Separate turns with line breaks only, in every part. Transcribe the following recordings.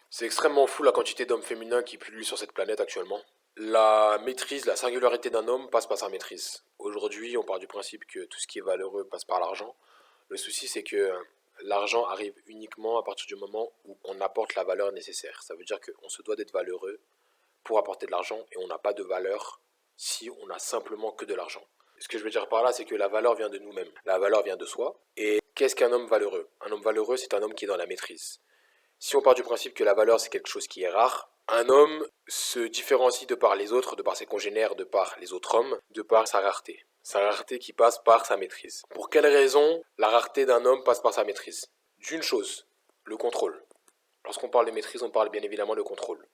C'est extrêmement fou la quantité d'hommes féminins qui pullulent sur cette planète actuellement. La maîtrise, la singularité d'un homme passe par sa maîtrise. Aujourd'hui, on part du principe que tout ce qui est valeureux passe par l'argent. Le souci, c'est que l'argent arrive uniquement à partir du moment où on apporte la valeur nécessaire. Ça veut dire qu'on se doit d'être valeureux pour apporter de l'argent et on n'a pas de valeur si on n'a simplement que de l'argent. Ce que je veux dire par là, c'est que la valeur vient de nous-mêmes. La valeur vient de soi. Et qu'est-ce qu'un homme valeureux? Un homme valeureux, c'est un homme qui est dans la maîtrise. Si on part du principe que la valeur c'est quelque chose qui est rare, un homme se différencie de par les autres, de par ses congénères, de par les autres hommes, de par sa rareté. Sa rareté qui passe par sa maîtrise. Pour quelle raison la rareté d'un homme passe par sa maîtrise? D'une chose, le contrôle. Lorsqu'on parle de maîtrise, on parle bien évidemment de contrôle.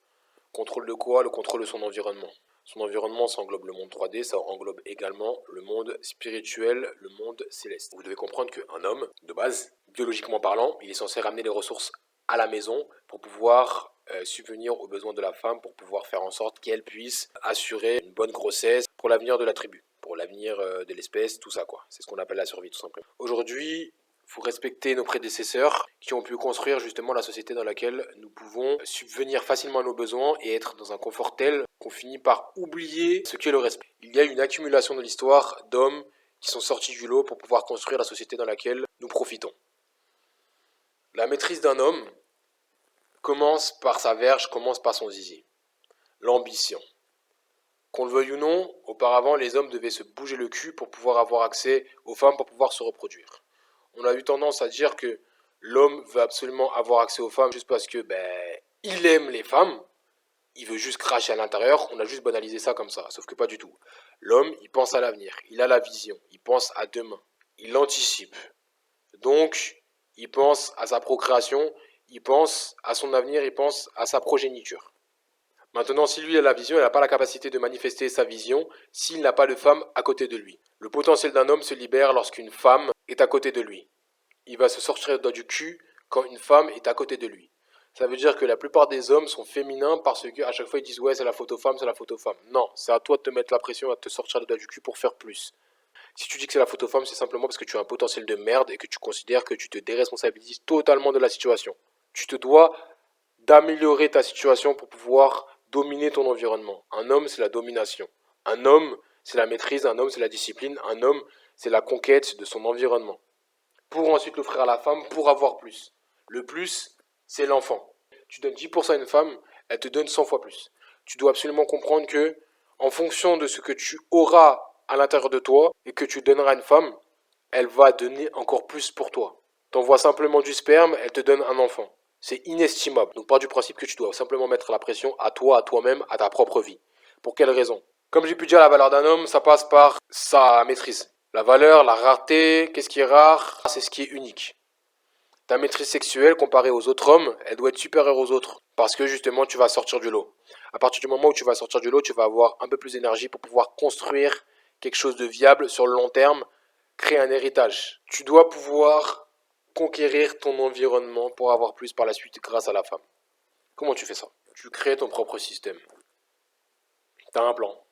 Contrôle de quoi? Le contrôle de son environnement. Son environnement, ça englobe le monde 3D, ça englobe également le monde spirituel, le monde céleste. Vous devez comprendre qu'un homme, de base, biologiquement parlant, il est censé ramener les ressources à la maison pour pouvoir subvenir aux besoins de la femme, pour pouvoir faire en sorte qu'elle puisse assurer une bonne grossesse pour l'avenir de la tribu, pour l'avenir de l'espèce, tout ça quoi. C'est ce qu'on appelle la survie tout simplement. Aujourd'hui, il faut respecter nos prédécesseurs qui ont pu construire justement la société dans laquelle nous pouvons subvenir facilement à nos besoins et être dans un confort tel qu'on finit par oublier ce qu'est le respect. Il y a une accumulation de l'histoire d'hommes qui sont sortis du lot pour pouvoir construire la société dans laquelle nous profitons. La maîtrise d'un homme commence par sa verge, commence par son zizi. L'ambition. Qu'on le veuille ou non, auparavant les hommes devaient se bouger le cul pour pouvoir avoir accès aux femmes, pour pouvoir se reproduire. On a eu tendance à dire que l'homme veut absolument avoir accès aux femmes juste parce que il aime les femmes, il veut juste cracher à l'intérieur, on a juste banalisé ça comme ça, sauf que pas du tout. L'homme, il pense à l'avenir, il a la vision, il pense à demain, il anticipe. Donc, il pense à sa procréation, il pense à son avenir, il pense à sa progéniture. Maintenant, si lui a la vision, il n'a pas la capacité de manifester sa vision s'il n'a pas de femme à côté de lui. Le potentiel d'un homme se libère lorsqu'une femme est à côté de lui. Il va se sortir le doigt du cul quand une femme est à côté de lui. Ça veut dire que la plupart des hommes sont féminins parce qu'à chaque fois ils disent ouais c'est la photo femme, c'est la photo femme. Non, c'est à toi de te mettre la pression, à te sortir le doigt du cul pour faire plus. Si tu dis que c'est la photo femme, c'est simplement parce que tu as un potentiel de merde et que tu considères que tu te déresponsabilises totalement de la situation. Tu te dois d'améliorer ta situation pour pouvoir dominer ton environnement. Un homme, c'est la domination. Un homme, c'est la maîtrise. Un homme, c'est la discipline. Un homme, c'est la conquête de son environnement. Pour ensuite l'offrir à la femme pour avoir plus. Le plus, c'est l'enfant. Tu donnes 10% à une femme, elle te donne 100 fois plus. Tu dois absolument comprendre que, en fonction de ce que tu auras à l'intérieur de toi et que tu donneras à une femme, elle va donner encore plus pour toi. T'envoies simplement du sperme, elle te donne un enfant. C'est inestimable. Donc pars du principe que tu dois simplement mettre la pression à toi, à toi-même, à ta propre vie. Pour quelle raison? Comme j'ai pu dire, la valeur d'un homme, ça passe par sa maîtrise. La valeur, la rareté, qu'est-ce qui est rare? C'est ce qui est unique. Ta maîtrise sexuelle comparée aux autres hommes, elle doit être supérieure aux autres. Parce que justement, tu vas sortir du lot. À partir du moment où tu vas sortir du lot, tu vas avoir un peu plus d'énergie pour pouvoir construire quelque chose de viable sur le long terme, créer un héritage. Tu dois pouvoir conquérir ton environnement pour avoir plus par la suite grâce à la femme. Comment tu fais ça? Tu crées ton propre système. Tu as un plan,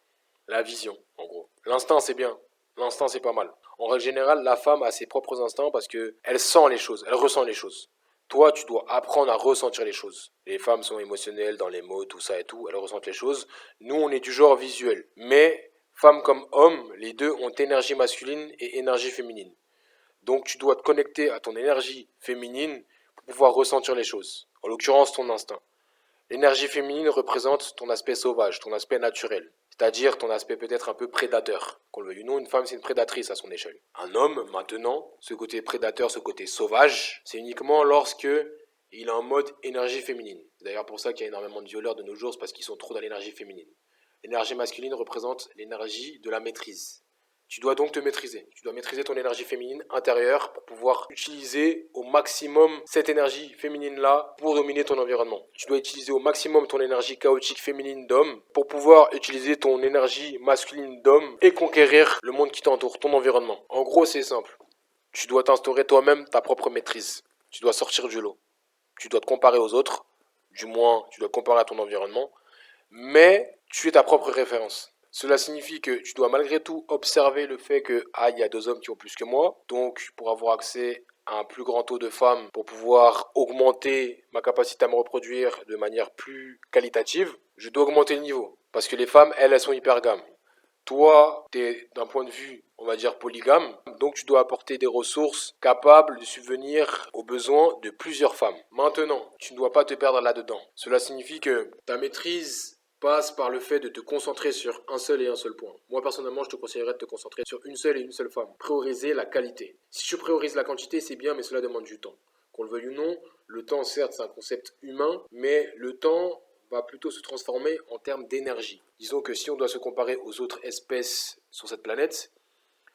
la vision, en gros. L'instinct, c'est bien. L'instinct, c'est pas mal. En règle générale, la femme a ses propres instincts parce qu'elle sent les choses, elle ressent les choses. Toi, tu dois apprendre à ressentir les choses. Les femmes sont émotionnelles dans les mots, tout ça et tout, elles ressentent les choses. Nous, on est du genre visuel. Mais, femme comme homme, les deux ont énergie masculine et énergie féminine. Donc, tu dois te connecter à ton énergie féminine pour pouvoir ressentir les choses. En l'occurrence, ton instinct. L'énergie féminine représente ton aspect sauvage, ton aspect naturel, c'est-à-dire ton aspect peut-être un peu prédateur. Qu'on le veuille ou non, une femme c'est une prédatrice à son échelle. Un homme, maintenant, ce côté prédateur, ce côté sauvage, c'est uniquement lorsque il a un mode énergie féminine. C'est d'ailleurs pour ça qu'il y a énormément de violeurs de nos jours, c'est parce qu'ils sont trop dans l'énergie féminine. L'énergie masculine représente l'énergie de la maîtrise. Tu dois donc te maîtriser. Tu dois maîtriser ton énergie féminine intérieure pour pouvoir utiliser au maximum cette énergie féminine-là pour dominer ton environnement. Tu dois utiliser au maximum ton énergie chaotique féminine d'homme pour pouvoir utiliser ton énergie masculine d'homme et conquérir le monde qui t'entoure, ton environnement. En gros, c'est simple. Tu dois t'instaurer toi-même ta propre maîtrise. Tu dois sortir du lot. Tu dois te comparer aux autres. Du moins, tu dois te comparer à ton environnement. Mais tu es ta propre référence. Cela signifie que tu dois malgré tout observer le fait que il y a deux hommes qui ont plus que moi. Donc, pour avoir accès à un plus grand taux de femmes pour pouvoir augmenter ma capacité à me reproduire de manière plus qualitative, je dois augmenter le niveau. Parce que les femmes, elles sont hypergames. Toi, tu es d'un point de vue, on va dire, polygame, donc tu dois apporter des ressources capables de subvenir aux besoins de plusieurs femmes. Maintenant, tu ne dois pas te perdre là-dedans. Cela signifie que ta maîtrise passe par le fait de te concentrer sur un seul et un seul point. Moi, personnellement, je te conseillerais de te concentrer sur une seule et une seule femme. Prioriser la qualité. Si tu priorises la quantité, c'est bien, mais cela demande du temps. Qu'on le veuille ou non, le temps, certes, c'est un concept humain, mais le temps va plutôt se transformer en termes d'énergie. Disons que si on doit se comparer aux autres espèces sur cette planète,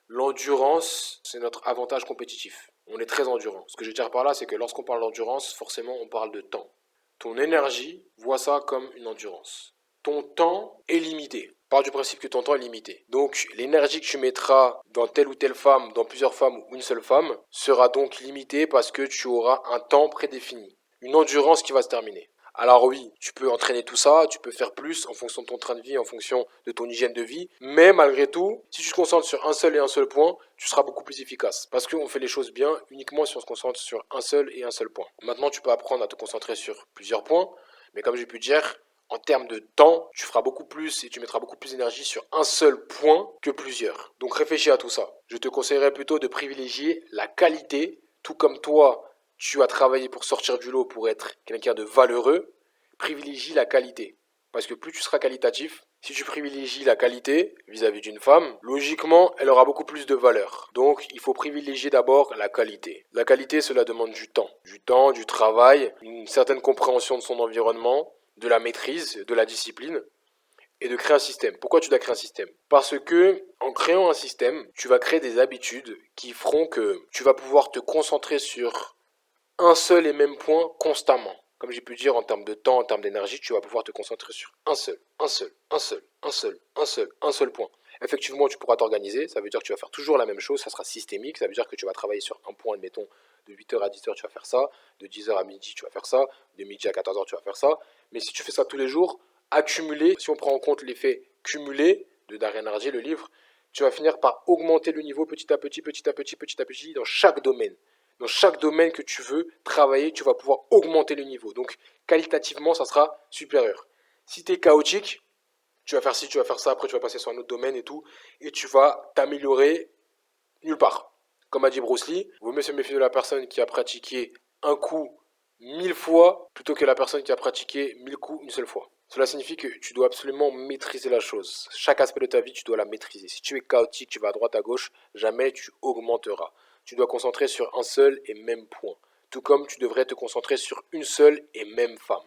l'endurance, c'est notre avantage compétitif. On est très endurant. Ce que je veux dire par là, c'est que lorsqu'on parle d'endurance, forcément, on parle de temps. Ton énergie, vois ça comme une endurance. Ton temps est limité. Part du principe que ton temps est limité. Donc, l'énergie que tu mettras dans telle ou telle femme, dans plusieurs femmes ou une seule femme, sera donc limitée parce que tu auras un temps prédéfini. Une endurance qui va se terminer. Alors oui, tu peux entraîner tout ça, tu peux faire plus en fonction de ton train de vie, en fonction de ton hygiène de vie, mais malgré tout, si tu te concentres sur un seul et un seul point, tu seras beaucoup plus efficace. Parce qu'on fait les choses bien uniquement si on se concentre sur un seul et un seul point. Maintenant, tu peux apprendre à te concentrer sur plusieurs points, mais comme j'ai pu dire, en termes de temps, tu feras beaucoup plus et tu mettras beaucoup plus d'énergie sur un seul point que plusieurs. Donc réfléchis à tout ça. Je te conseillerais plutôt de privilégier la qualité, tout comme toi, tu as travaillé pour sortir du lot, pour être quelqu'un de valeureux, privilégie la qualité. Parce que plus tu seras qualitatif, si tu privilégies la qualité vis-à-vis d'une femme, logiquement, elle aura beaucoup plus de valeur. Donc, il faut privilégier d'abord la qualité. La qualité, cela demande du temps. Du temps, du travail, une certaine compréhension de son environnement, de la maîtrise, de la discipline et de créer un système. Pourquoi tu dois créer un système? Parce que en créant un système, tu vas créer des habitudes qui feront que tu vas pouvoir te concentrer sur un seul et même point constamment. Comme j'ai pu dire, en termes de temps, en termes d'énergie, tu vas pouvoir te concentrer sur un seul point. Effectivement, tu pourras t'organiser, ça veut dire que tu vas faire toujours la même chose, ça sera systémique, ça veut dire que tu vas travailler sur un point, admettons, de 8h à 10h, tu vas faire ça, de 10h à midi, tu vas faire ça, de midi à 14h, tu vas faire ça. Mais si tu fais ça tous les jours, accumulé, si on prend en compte l'effet cumulé de Darren Hardy, le livre, tu vas finir par augmenter le niveau petit à petit, dans chaque domaine. Dans chaque domaine que tu veux travailler, tu vas pouvoir augmenter le niveau. Donc, qualitativement, ça sera supérieur. Si tu es chaotique, tu vas faire ci, tu vas faire ça, après tu vas passer sur un autre domaine et tout, et tu vas t'améliorer nulle part. Comme a dit Bruce Lee, vaut mieux se méfier de la personne qui a pratiqué un coup 1000 fois plutôt que la personne qui a pratiqué 1000 coups une seule fois. Cela signifie que tu dois absolument maîtriser la chose. Chaque aspect de ta vie, tu dois la maîtriser. Si tu es chaotique, tu vas à droite, à gauche, jamais tu augmenteras. Tu dois concentrer sur un seul et même point. Tout comme tu devrais te concentrer sur une seule et même femme.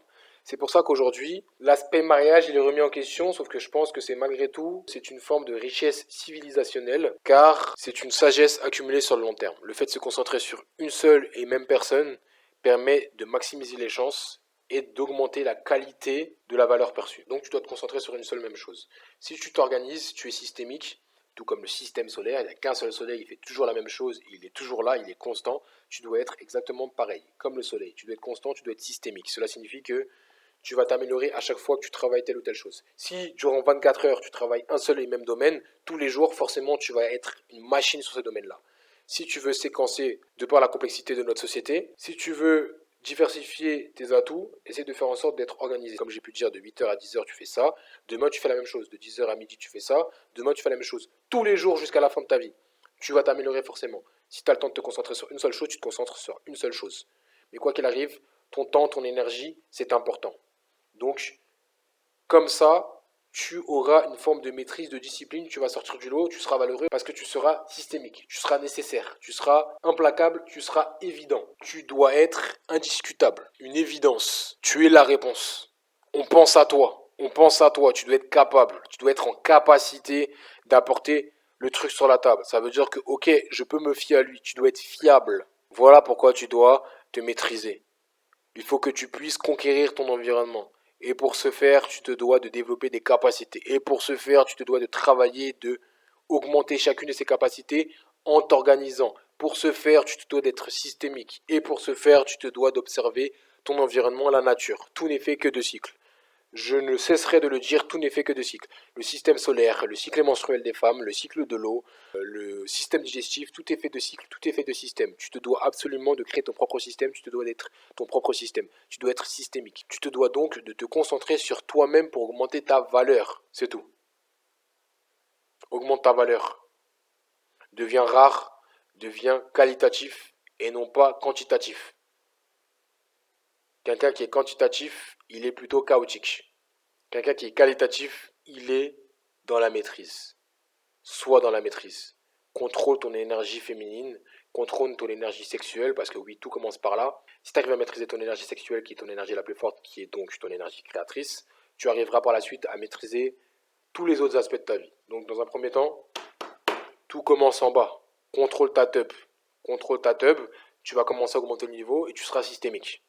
C'est pour ça qu'aujourd'hui, l'aspect mariage, il est remis en question, sauf que je pense que c'est malgré tout, c'est une forme de richesse civilisationnelle, car c'est une sagesse accumulée sur le long terme. Le fait de se concentrer sur une seule et même personne permet de maximiser les chances et d'augmenter la qualité de la valeur perçue. Donc tu dois te concentrer sur une seule même chose. Si tu t'organises, tu es systémique, tout comme le système solaire, il n'y a qu'un seul soleil, il fait toujours la même chose, il est toujours là, il est constant, tu dois être exactement pareil, comme le soleil. Tu dois être constant, tu dois être systémique. Cela signifie que tu vas t'améliorer à chaque fois que tu travailles telle ou telle chose. Si durant 24 heures, tu travailles un seul et même domaine, tous les jours, forcément, tu vas être une machine sur ce domaine-là. Si tu veux séquencer de par la complexité de notre société, si tu veux diversifier tes atouts, essaie de faire en sorte d'être organisé. Comme j'ai pu dire, de 8h à 10h, tu fais ça. Demain, tu fais la même chose. De 10h à midi, tu fais ça. Demain, tu fais la même chose. Tous les jours jusqu'à la fin de ta vie. Tu vas t'améliorer forcément. Si tu as le temps de te concentrer sur une seule chose, tu te concentres sur une seule chose. Mais quoi qu'il arrive, ton temps, ton énergie, c'est important. Donc, comme ça, tu auras une forme de maîtrise, de discipline, tu vas sortir du lot, tu seras valeureux parce que tu seras systémique, tu seras nécessaire, tu seras implacable, tu seras évident. Tu dois être indiscutable, une évidence. Tu es la réponse. On pense à toi, tu dois être capable, tu dois être en capacité d'apporter le truc sur la table. Ça veut dire que, ok, je peux me fier à lui, tu dois être fiable. Voilà pourquoi tu dois te maîtriser. Il faut que tu puisses conquérir ton environnement. Et pour ce faire, tu te dois de développer des capacités. Et pour ce faire, tu te dois de travailler, de augmenter chacune de ces capacités en t'organisant. Pour ce faire, tu te dois d'être systémique. Et pour ce faire, tu te dois d'observer ton environnement, la nature. Tout n'est fait que de cycles. Je ne cesserai de le dire, tout n'est fait que de cycles. Le système solaire, le cycle menstruel des femmes, le cycle de l'eau, le système digestif, tout est fait de cycles, tout est fait de systèmes. Tu te dois absolument de créer ton propre système, tu te dois d'être ton propre système. Tu dois être systémique. Tu te dois donc de te concentrer sur toi-même pour augmenter ta valeur. C'est tout. Augmente ta valeur. Deviens rare, deviens qualitatif et non pas quantitatif. Quelqu'un qui est quantitatif, il est plutôt chaotique. Quelqu'un qui est qualitatif, il est dans la maîtrise. Sois dans la maîtrise. Contrôle ton énergie féminine, contrôle ton énergie sexuelle, parce que oui, tout commence par là. Si tu arrives à maîtriser ton énergie sexuelle, qui est ton énergie la plus forte, qui est donc ton énergie créatrice, tu arriveras par la suite à maîtriser tous les autres aspects de ta vie. Donc dans un premier temps, tout commence en bas. Contrôle ta tub. Contrôle ta tub, tu vas commencer à augmenter le niveau et tu seras systémique.